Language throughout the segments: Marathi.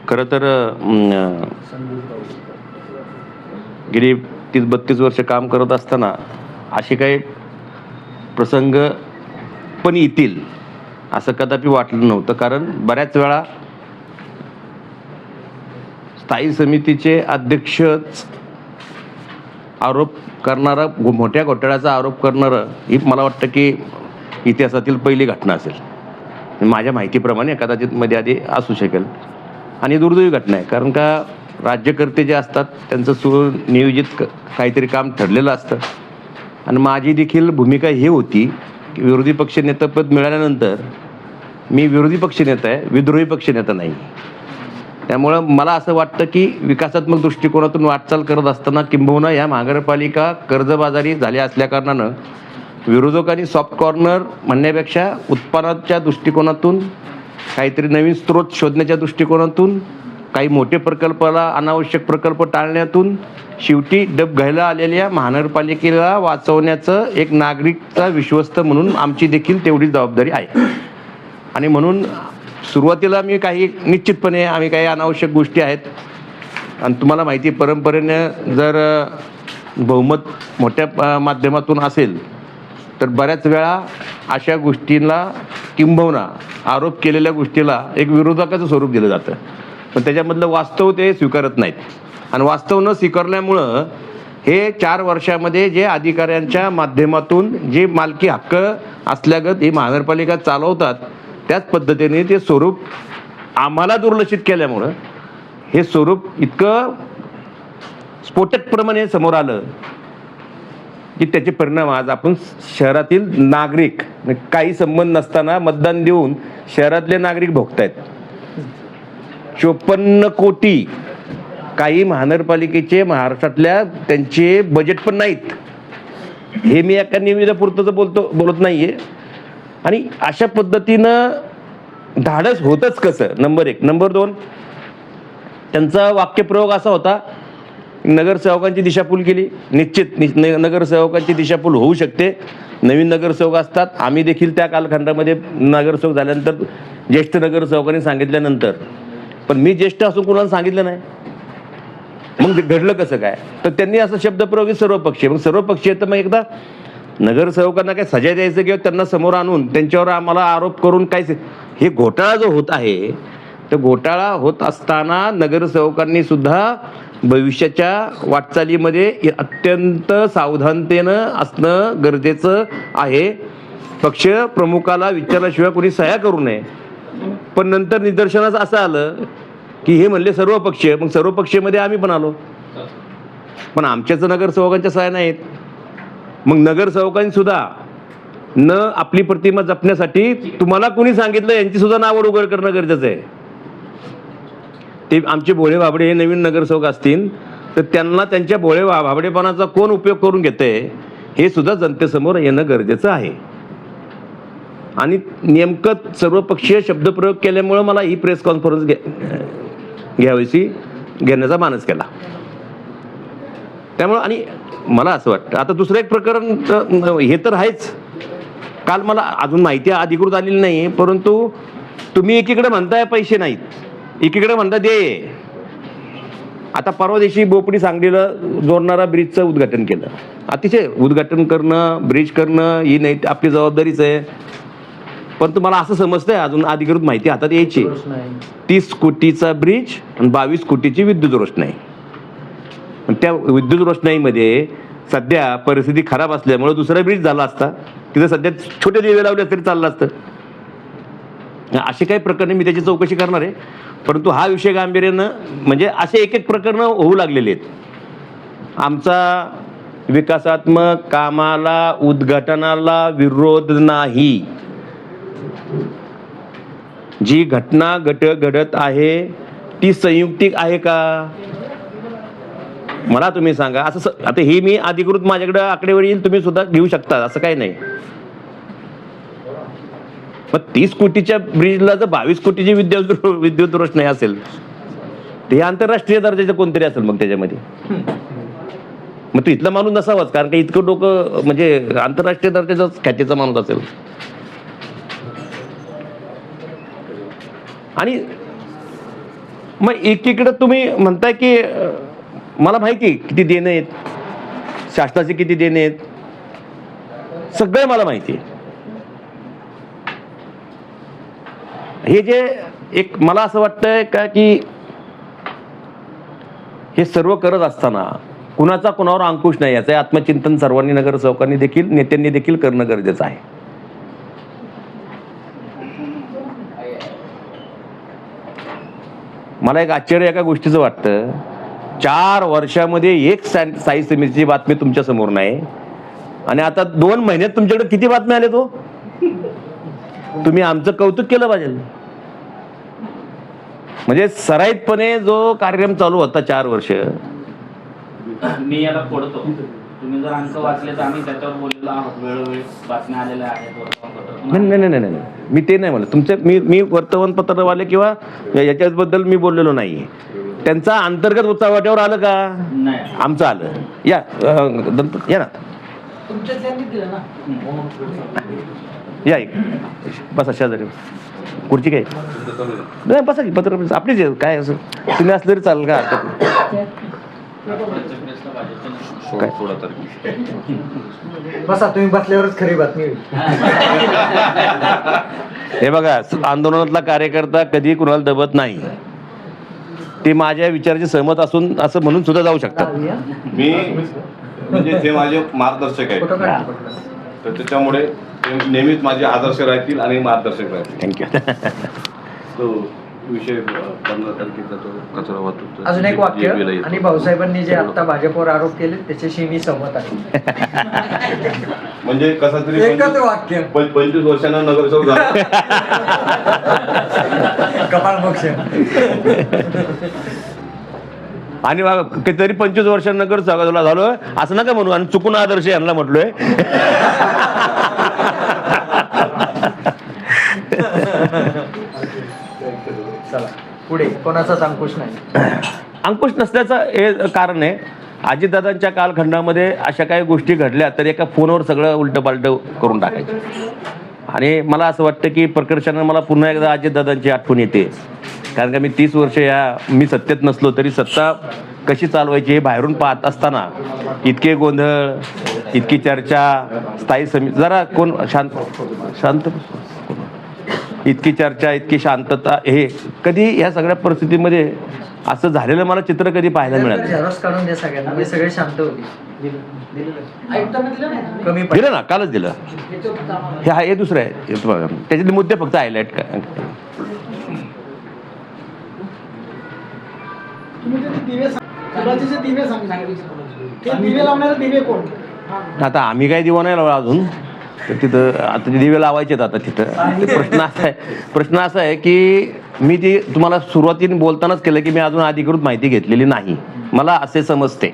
खरं तर गेली 30-32 वर्ष काम करत असताना असे काही प्रसंग पण येतील असं कदापि वाटलं नव्हतं. कारण बऱ्याच वेळा स्थायी समितीचे अध्यक्षच आरोप करणारा, मोठ्या घोटाळ्याचा आरोप करणारं, ही मला वाटतं की इतिहासातील पहिली घटना असेल. माझ्या माहितीप्रमाणे कदाचित मध्ये आधी असू शकेल. आणि दुर्दैवी घटना आहे, कारण का राज्यकर्ते जे असतात त्यांचं सुनियोजित काहीतरी काम ठरलेलं असतं. आणि माझी देखील भूमिका ही होती की विरोधी पक्षनेतेपद मिळाल्यानंतर मी विरोधी पक्षनेता आहे, विद्रोही पक्षनेता नाही. त्यामुळं मला असं वाटतं की विकासात्मक दृष्टिकोनातून वाटचाल करत असताना किंबहुना ह्या महानगरपालिका कर्जबाजारी झाल्या असल्याकारणानं विरोधकांनी सॉफ्ट कॉर्नर म्हणण्यापेक्षा उत्पन्नाच्या दृष्टिकोनातून, काहीतरी नवीन स्रोत शोधण्याच्या दृष्टिकोनातून, काही मोठे प्रकल्पाला अनावश्यक प्रकल्प टाळण्यातून शेवटी डब घ्यायला आलेल्या महानगरपालिकेला वाचवण्याचं एक नागरिकचा विश्वस्त म्हणून आमची देखील तेवढी जबाबदारी आहे. आणि म्हणून सुरुवातीला मी निश्चितपणे आम्ही काही अनावश्यक गोष्टी आहेत. आणि तुम्हाला माहिती आहे, परंपरेनं जर बहुमत मोठ्या माध्यमातून असेल तर बऱ्याच वेळा अशा गोष्टींना किंबहुना आरोप केलेल्या गोष्टीला एक विरोधकाचं स्वरूप दिलं जातं. पण त्याच्यामधलं वास्तव ते स्वीकारत नाहीत. आणि वास्तव न स्वीकारल्यामुळं हे 4 वर्षामध्ये जे अधिकाऱ्यांच्या माध्यमातून जे मालकी हक्क असल्यागत ही महानगरपालिका चालवतात, त्याच पद्धतीने ते स्वरूप आम्हाला दुर्लक्षित केल्यामुळं हे स्वरूप इतकं स्फोटकप्रमाणे समोर आलं की त्याचे परिणाम आज आपण शहरातील नागरिक, काही संबंध नसताना मतदान देऊन शहरातले नागरिक भोगतायत. 54 कोटी काही महानगरपालिकेचे महाराष्ट्रातल्या त्यांचे बजेट पण नाहीत. हे मी एका निविदापुरतं बोलत नाहीये. आणि अशा पद्धतीनं धाडस होतच कसं, नंबर 1. नंबर 2, त्यांचा वाक्यप्रयोग असा होता, नगरसेवकांची दिशाभूल केली. निश्चित नगरसेवकांची दिशाभूल होऊ शकते. नवीन नगरसेवक असतात. आम्ही देखील त्या कालखंडामध्ये नगरसेवक झाल्यानंतर, ज्येष्ठ नगरसेवकांनी सांगितल्यानंतर, पण मी ज्येष्ठ असून कुणाला सांगितलं नाही. मग घडलं कसं काय? तर त्यांनी असं शब्दप्रयोग सर्वपक्षीय. मग सर्वपक्षीय तर मग एकदा नगरसेवकांना काय सजा द्यायचं किंवा त्यांना समोर आणून त्यांच्यावर आम्हाला आरोप करून काय, हे घोटाळा जो होत आहे, तर घोटाळा होत असताना नगरसेवकांनी सुद्धा भविष्याच्या वाटचालीमध्ये अत्यंत सावधानतेनं असणं गरजेचं आहे. पक्ष प्रमुखाला विचारल्याशिवाय कोणी सह्या करू नये. पण नंतर निदर्शनास असं आलं की हे म्हणले सर्वपक्षीय. मग सर्वपक्षीयमध्ये आम्ही पण आलो, पण आमच्याच नगरसेवकांच्या सह्या नाहीत. मग नगरसेवकांनी सुद्धा न आपली प्रतिमा जपण्यासाठी तुम्हाला कोणी सांगितलं यांची सुद्धा नावं उघड करणं गरजेचं आहे. ते आमचे भोळे भाबडे हे नवीन नगरसेवक असतील तर त्यांना त्यांच्या भोळे भाबडेपणाचा कोण उपयोग करून घेतंय हे सुद्धा जनतेसमोर येणं गरजेचं आहे. आणि नेमकं सर्वपक्षीय शब्दप्रयोग केल्यामुळं मला ही प्रेस कॉन्फरन्स घेण्याचा मानस केला. त्यामुळं आणि मला असं वाटतं, आता दुसरं एक प्रकरण हे तर आहेच. काल मला अजून माहिती अधिकृत आलेली नाही, परंतु तुम्ही एकीकडे म्हणताय पैसे नाहीत, एकीकडे म्हणता दे. आता परवा दिवशी बोपडी सांगलीला जोडणारा ब्रिजचं उद्घाटन केलं. अतिशय उद्घाटन करणं, ब्रिज करणं ही नाही आपली जबाबदारीच आहे. पण तुम्हाला असं समजतंय, अजून अधिकृत माहिती हातात यायची. 30 कोटीचा ब्रिज आणि 22 कोटीची विद्युत रोषणाई. त्या विद्युत रोषणाईमध्ये सध्या परिस्थिती खराब असल्यामुळे दुसरा ब्रिज झाला असता, तिथे सध्या छोटे दिवे लावले तरी चाललं असतं. असे काही प्रकरणे मी त्याची चौकशी करणार आहे. परंतु हा विषय गांभीर्यानं, म्हणजे असे एक प्रकरणं होऊ लागलेले आहेत. आमचा विकासात्मक कामाला, उद्घाटनाला विरोध नाही. जी घटना घडत आहे ती संयुक्तिक आहे का? मला तुम्ही सांगा. असं आता हे मी अधिकृत माझ्याकडे आकडेवारी येईल, तुम्ही सुद्धा घेऊ शकता, असं काही नाही. मग 30 कोटीच्या ब्रिजला जर 22 कोटीची विद्युत रोषणाई असेल तर हे आंतरराष्ट्रीय दर्जाचं कोणतरी असेल मग त्याच्यामध्ये. मग तो इथला माणूस नसावाच, कारण का इतकं डोकं म्हणजे आंतरराष्ट्रीय दर्जाचा ख्यातीचा माणूस असेल. आणि मग एकीकडे तुम्ही म्हणताय की मला माहिती आहे किती देणे आहेत, शासनाचे किती देणे आहेत, सगळं मला माहिती आहे. हे जे एक मला असं वाटतंय का की हे सर्व करत असताना कुणाचा कुणावर अंकुश नाही, याचं आत्मचिंतन सर्वांनी, नगरसेवकांनी देखील, नेत्यांनी देखील करणं गरजेचं आहे. मला एक आश्चर्य एका गोष्टीचं वाटतं, 4 वर्षामध्ये एक स्थायी समितीची बातमी तुमच्या समोर नाही आणि आता 2 महिन्यात तुमच्याकडे किती बातम्या आल्या? तो तुम्ही आमचं कौतुक केलं पाहिजे. म्हणजे सराईतपणे जो कार्यक्रम चालू होता 4 वर्ष, मी याला फोडतो. तुम्ही जर अंक वाचले तर आम्ही त्याच्यावर बोललेलो आहोत, वेळोवेळी बातम्या आलेल्या आहेत वर्तमानपत्रात. नाही, मी ते नाही म्हणलं. तुमचं मी वर्तमानपत्रवाले किंवा याच्याबद्दल मी बोललेलो नाही. त्यांचा अंतर्गत उत्साहावर आलं का? नाही, आमचं आलं. या या ना, या एक बसा शेजारी. खुर्ची काय नाही, बसा की. पत्र आपलीच आहे काय, असं तुम्ही असलं तरी चालेल का? काय बसा, तुम्ही बसल्यावरच खरी बातमी होईल. हे बघा, आंदोलनातला कार्यकर्ता कधी कुणाला दबत नाही. ते माझ्या विचाराचे सहमत असून असं म्हणून सुद्धा जाऊ शकतात. मी म्हणजे ते माझे मार्गदर्शक आहेत, तर त्याच्यामुळे ते नेहमीच माझे आदर्श राहतील आणि मार्गदर्शक राहतील. थँक्यू. तो विषय 15 तारखेचा तो कचरा वाहतूक अजून एक वाक्य, आणि भाऊसाहेबांनी जे आता भाजपवर आरोप केले त्याच्याशी मी सहमत आहे. म्हणजे कसा तरी एकच वाक्य, 25 वर्षांना नगरसेवक झाला. कपाळ मोक्ष. आणि तरी 25 वर्षांनंतर सगळं झालोय असं नका म्हणू, आणि चुकून आदर्श यांना म्हटलोय. चला पुढे, कोणाचाच अंकुश नाही. अंकुश नसल्याचं हे कारण आहे, अजितदादांच्या कालखंडामध्ये अशा काही गोष्टी घडल्या तर एका फोनवर सगळं उलटपालट करून टाकायचं. आणि मला असं वाटतं की प्रकर्षानं मला पुन्हा एकदा अजितदादांची आठवण येते. कारण का मी 30 वर्ष मी सत्तेत नसलो तरी सत्ता कशी चालवायची हे बाहेरून पाहत असताना इतके गोंधळ, इतकी चर्चा, स्थायी समिती, जरा कोण शांत इतकी चर्चा, इतकी शांतता, हे कधी ह्या सगळ्या परिस्थितीमध्ये असं झालेलं मला चित्र कधी पाहायला मिळालं. झेरॉक्स काढून द्या सगळ्यांना, मी सगळे शांत होते. कमी दिलं ना, कालच दिलं. हे दुसरं आहे, त्याच्यातले मुद्दे फक्त हायलाइट का. आता आम्ही काय दिवा नाही लावला अजून, तर तिथं आता दिवे लावायचे आहेत. आता तिथं प्रश्न असा आहे की मी ती तुम्हाला सुरुवातीने बोलतानाच केलं की मी अजून अधिकृत माहिती घेतलेली नाही. मला असे समजते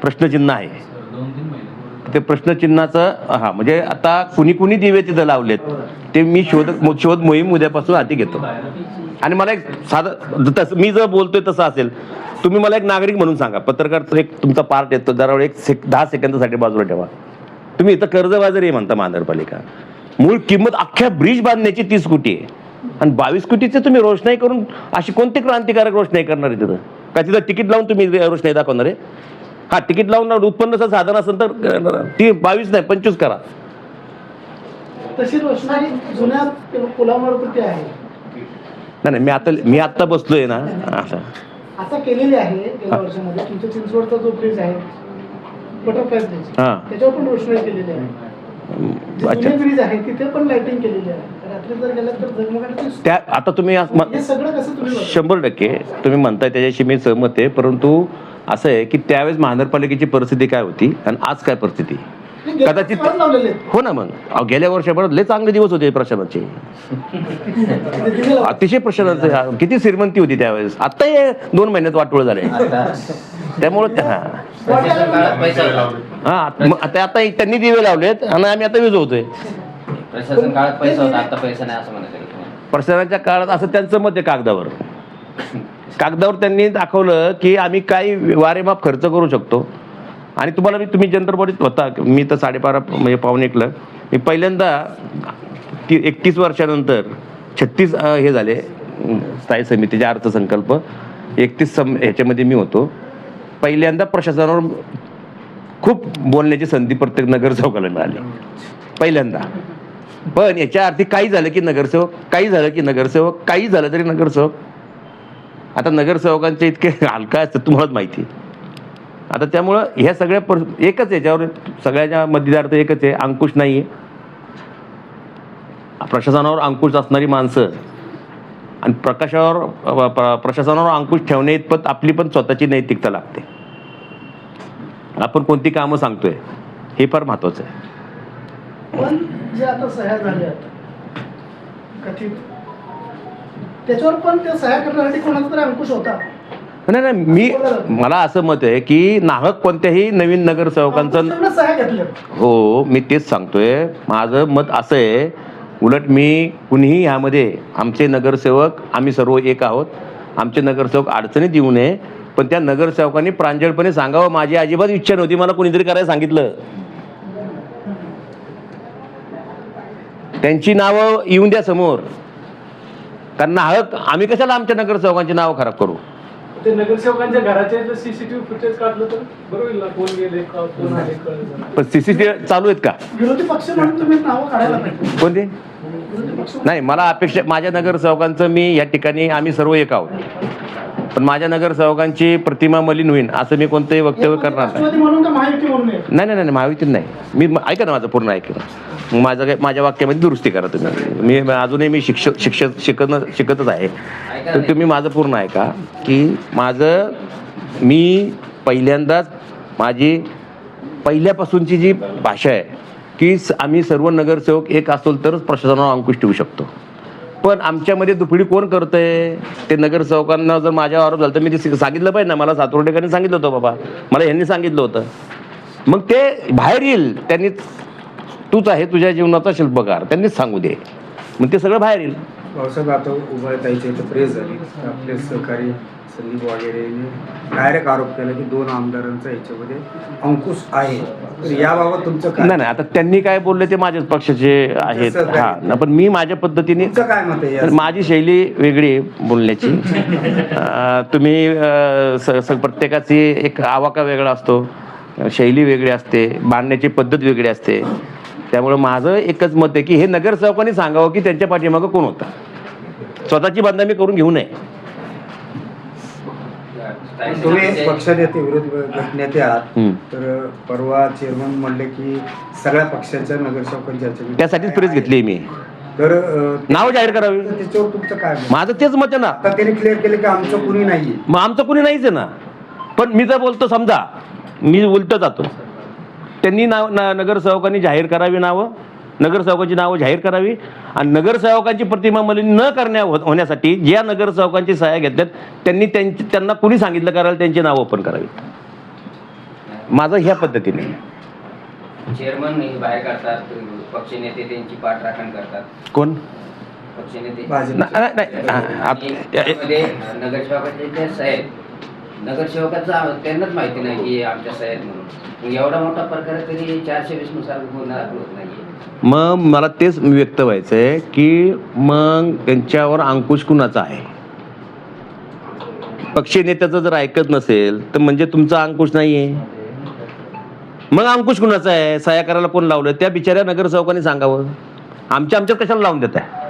प्रश्नचिन्ह आहे ते, प्रश्नचिन्हाचं म्हणजे आता कुणी दिवे तिथं लावलेत ते मी शोध मोहीम उद्यापासून हाती घेतो. आणि मला एक साधं, तसं मी जर बोलतोय तसं असेल, तुम्ही मला एक नागरिक म्हणून सांगा, पत्रकार एक तुमचा पार्ट येतो, जरा 10 सेकंदासाठी बाजूला ठेवा. तुम्ही इथं कर्जबाजारी म्हणता महानगरपालिका, मूळ किंमत अख्ख्या ब्रिज बांधण्याची 30 कोटी आहे आणि 22 कोटीचे तुम्ही रोषणाई करून अशी कोणती क्रांतिकारक रोषणाई करणार आहे तिथं? का तिथं तिकीट लावून तुम्ही रोषणाई दाखवणार आहे? हा, तिकीट लावून उत्पन्नाचं साधन असेल तर ती 22 नाही 25 करा. तशी रोषणाई जुन्या पुलामार्फत आहे. नाही, मी आता बसलोय ना असं आता केलेली आहे गेल्या वर्षामध्ये. तुमच्या चिंचवडचा जो ब्रिज आहे, बटरफ्लाय ब्रिज, त्याच्यावर पण रोषणाई केलेली आहे. जुने ब्रिज आहे तिथे पण लाइटिंग केलेली आहे. रात्री जर गेलं तर झगमगाट. त्या आता तुम्ही हे सगळं कसं तुम्ही 100% तुम्ही म्हणताय त्याच्याशी मी सहमत आहे. परंतु असं आहे की त्यावेळेस महानगरपालिकेची परिस्थिती काय होती आणि आज काय परिस्थिती कदाचित हो ना. मग गेल्या वर्षापर्यंत लय चांगले दिवस होते प्रशासनाचे, अतिशय प्रशासनाचे किती श्रीमंती होती त्यावेळेस. आता हे 2 महिन्यात वाटोळ झाले. त्यामुळे आता त्यांनी दिवे लावलेत आणि आम्ही आता विजवतोय. प्रशासन काळात पैसा होता, आता पैसा नाही असं म्हणायचं. प्रशासनाच्या काळात असं त्यांचं मत आहे. कागदावर त्यांनी दाखवलं की आम्ही काही वारेमाप खर्च करू शकतो. आणि तुम्ही जनरल बॉडीत होता, मी तर 12:30 म्हणजे 1:45 मी पहिल्यांदा 31 वर्षानंतर 36 हे झाले स्थायी समितीचे अर्थसंकल्प. 31 ह्याच्यामध्ये मी होतो. पहिल्यांदा प्रशासनावर खूप बोलण्याची संधी प्रत्येक नगरसेवकाला मिळाली पहिल्यांदा. पण याच्या अर्थी काही झालं की नगरसेवक, काही झालं की नगरसेवक, काही झालं तरी नगरसेवक. आता नगरसेवकांचे इतके हलका असतात तुम्हालाच माहिती आहे. आता त्यामुळं ह्या सगळ्या एकच याच्यावर सगळ्याच्या मध्यदार्थ एकच आहे, अंकुश नाही आहे. प्रशासनावर अंकुश असणारी माणसं आणि प्रशासनावर अंकुश ठेवणे इतपत आपली पण स्वतःची नैतिकता लागते. आपण कोणती कामं सांगतोय हे फार महत्वाचं आहे. पण जे आता सह्या झाल्या कथित, त्याच्यावर पण त्या सह्या करण्यासाठी कोणाचा तरी अंकुश होता. नाही, मला असं मत आहे की नाहक कोणत्याही नवीन नगरसेवकांचं सह्या घेतल्या. हो, मी तेच सांगतोय. माझं मत असं आहे, उलट मी कुणीही ह्यामध्ये आमचे नगरसेवक आम्ही सर्व एक आहोत. आमचे नगरसेवक अडचणीत येऊ नये, पण त्या नगरसेवकांनी प्रांजळपणे सांगावं माझी अजिबात इच्छा नव्हती, मला कोणीतरी करायला सांगितलं. त्यांची नावं येऊन द्या समोर. कारण नाहक आम्ही कशाला आमच्या नगरसेवकांची नावं खराब करू. ते नगरसेवकांच्या घराचे सीसीटीव्ही फुटेज काढलं तर बरोबर होईल ना, कोण गेले कोण आले कळलं. पण सीसीटीव्ही चालू आहेत का? विरोधी पक्ष म्हणून तुम्ही नावं काढायला पाहिजे. कोणते? विरोधी पक्ष नाही, मला अपेक्षा माझ्या नगरसेवकांचं, मी या ठिकाणी आम्ही सर्व एक आहोत, पण माझ्या नगरसेवकांची प्रतिमा मलिन होईल असं मी कोणतंही वक्तव्य करणार नाही. राष्ट्रवादी म्हणून का महायुती म्हणून आहे? नाही, महायुतीत नाही. मी ऐका ना, माझं पूर्ण ऐका. माझ्या वाक्यामध्ये दुरुस्ती करा तुम्ही. मी अजूनही मी शिकतच आहे. तर तुम्ही माझं पूर्ण ऐका की मी पहिल्यांदाच माझी पहिल्यापासूनची जी भाषा आहे की आम्ही सर्व नगरसेवक एक असतो तरच प्रशासनावर अंकुश ठेवू शकतो. पण आमच्यामध्ये दुफडी कोण करतंय? ते नगरसेवकांना जर माझ्यावर आरोप झाला तर मी ते सांगितलं पाहिजे ना. मला सातवर्डेकरांनी सांगितलं होतं, बाबा मला यांनी सांगितलं होतं. मग ते बाहेर येईल, त्यांनी तूच आहे तुझ्या जीवनाचा शिल्पकार, त्यांनीच सांगू दे, मग ते सगळं बाहेर येईल. भाऊसाहेब, आता उभारतायचे इथं प्रेस झाली, आपले सहकारी संदीप वगैरेने डायरेक्ट आरोप केला की 2 आमदारांचा याच्यामध्ये अंकुश आहे. तर याबाबत तुमचं काय? नाही, आता त्यांनी काय बोलले ते माझ्याच पक्षाचे आहेत. हा, पण मी माझ्या पद्धतीने, काय मत आहे? माझी शैली वेगळी बोलण्याची. तुम्ही प्रत्येकाची एक आवाका वेगळा असतो, शैली वेगळी असते, बांधण्याची पद्धत वेगळी असते. त्यामुळे माझं एकच मत आहे की हे नगरसेवकांनी सांगावं की त्यांच्या पाठीमागं कोण होता. स्वतःची बदनामी करून घेऊ नये. तुम्ही पक्षनेते, विरोधी नेते आहात, तर परवा चेअरमन म्हणले की सगळ्या पक्षाच्या नगरसेवकांची त्यासाठीच प्रेस घेतली मी. तर नाव जाहीर करावी, त्याच्यावर तुमचं काय? माझं तेच मत आहे ना. आता त्यांनी क्लिअर केलं की आमचं कुणी नाहीये. मग आमचं कुणी नाहीच आहे ना. पण मी जर बोलतो, समजा मी उलट जातो, त्यांनी नगरसेवकांनी जाहीर करावी नावं, नगरसेवकांची नावं जाहीर करावी आणि नगरसेवकांची प्रतिमा मलिन न होण्यासाठी ज्या नगरसेवकांची सह्या घेतल्यात त्यांना कुणी सांगितलं करायला त्यांची नावं ओपन करावी. माझं ह्या पद्धतीने. चेअरमन बाहेर काढतात, पक्षनेते त्यांची पाठराखण करतात. कोण? पक्षनेते. नगरसेवकाचे जे साहेब, नगरसेवकाचा त्यांनाच माहिती नाही की आमच्या साहेब म्हणून. एवढा मोठा प्रकार तरी 420 नुसार गुन्हा दाखल होत नाहीये. मग मला तेच व्यक्त व्हायचंय की मग त्यांच्यावर अंकुश कुणाचा आहे? पक्षी नेत्याचं जर ऐकत नसेल तर म्हणजे तुमचा अंकुश नाहीये. मग अंकुश कुणाचा आहे? सह्या करायला कोण लावलं? त्या बिचाऱ्या नगरसेवकांनी सांगावं. आमच्यात कशाला लावून देत आहे?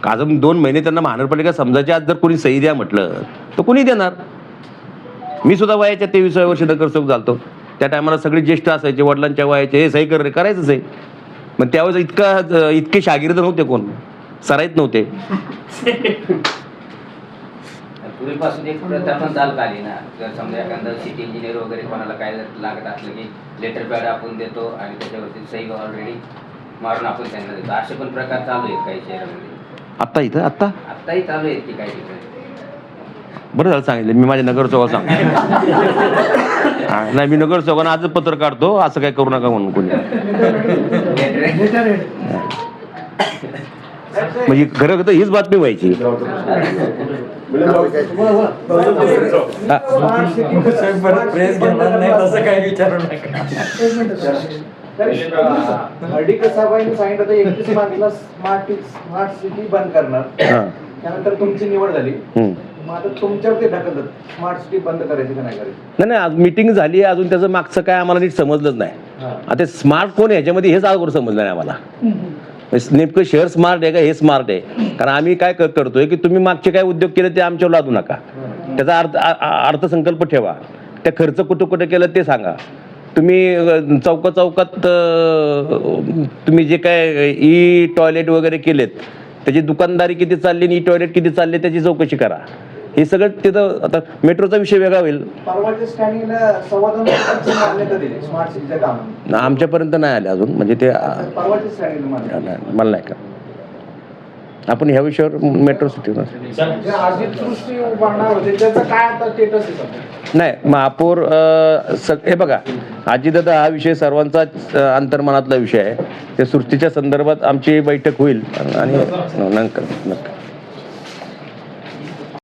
अजून 2 महिने त्यांना महानगरपालिका समजायच्या आज जर कोणी सही द्या म्हटलं तर कोणी देणार? मी सुद्धा वयाच्या 23व्या वर्षी नगरसेवक झालतो. त्या टायमाला सगळे ज्येष्ठ असायचे, वडिलांच्या वयाचे, हे सही करायचंच आहे. मग त्यावेळेस इतके शागिर्द नव्हते, कोण सराईत नव्हते. पूर्वीपासून एक प्रथा पण चालत आली ना, जर समजा एखादा सिटी इंजिनियर वगैरे कोणाला काय जर लागत असलं की लेटर पॅड आपण देतो आणि त्याच्यावरती सही ऑलरेडी मारून आपण त्यांना देतो. असे पण प्रकार चालू आहेत काही शहरामध्ये. आत्ताही चालू आहेत की काही ठिकाणी. बरं झालं सांगितलं, मी माझ्या नगरसेवक सांगतो. नाही, मी नगरसेवकांना आजच पत्र काढतो, असं काय करू नका म्हणून कोणी. म्हणजे खरं तर हीच बातमी व्हायची. प्रेस घेणार नाही तसं काही विचारू नका. हर्डीकर साहेबांनी सांगितलं 31 मार्चला स्मार्ट सिटी बंद करणार. त्यानंतर तुमची निवड झाली. हम्म. मग आता तुमच्यावर ते ढकलत स्मार्ट सिटी बंद करायची का नाही करायची? नाही आज मीटिंग झाली आहे, अजून त्याचं मागचं काय आम्हाला नीट समजलंच नाही. आता स्मार्ट कोण आहे ह्याच्यामध्ये हेच अगोदर समजलं नाही आम्हाला. नेमकं शहर स्मार्ट आहे का हे स्मार्ट आहे? कारण आम्ही काय करतोय की तुम्ही मागचे काय उद्योग केले ते आमच्यावर लादू नका. त्याचा अर्थसंकल्प ठेवा. त्या खर्च कुठं कुठं केलं ते सांगा. तुम्ही चौकात तुम्ही जे काय ई टॉयलेट वगैरे केलेत त्याची दुकानदारी किती चालली आणि ई टॉयलेट किती चालले त्याची चौकशी करा. हे सगळं तिथं आता मेट्रोचा विषय वेगळा होईल. परवाच्या स्टँडिंगला संवादाची मान्यता दिली स्मार्ट सिटीच्या कामाला. आमच्यापर्यंत नाही आले अजून, म्हणजे ते परवाच्या स्टँडिंगला मान्यता मला नाही का. आपण ह्या विषयावर मेट्रो सिटीवर जे आर्थिक दृष्टी उभारणार होते त्याचं काय आता स्टेटस आहे सध्या? नाही महापौर हे बघा अजितदादा हा विषय सर्वांचा अंतर्मनातला विषय आहे. त्या सृष्टीच्या संदर्भात आमची बैठक होईल आणि नंतर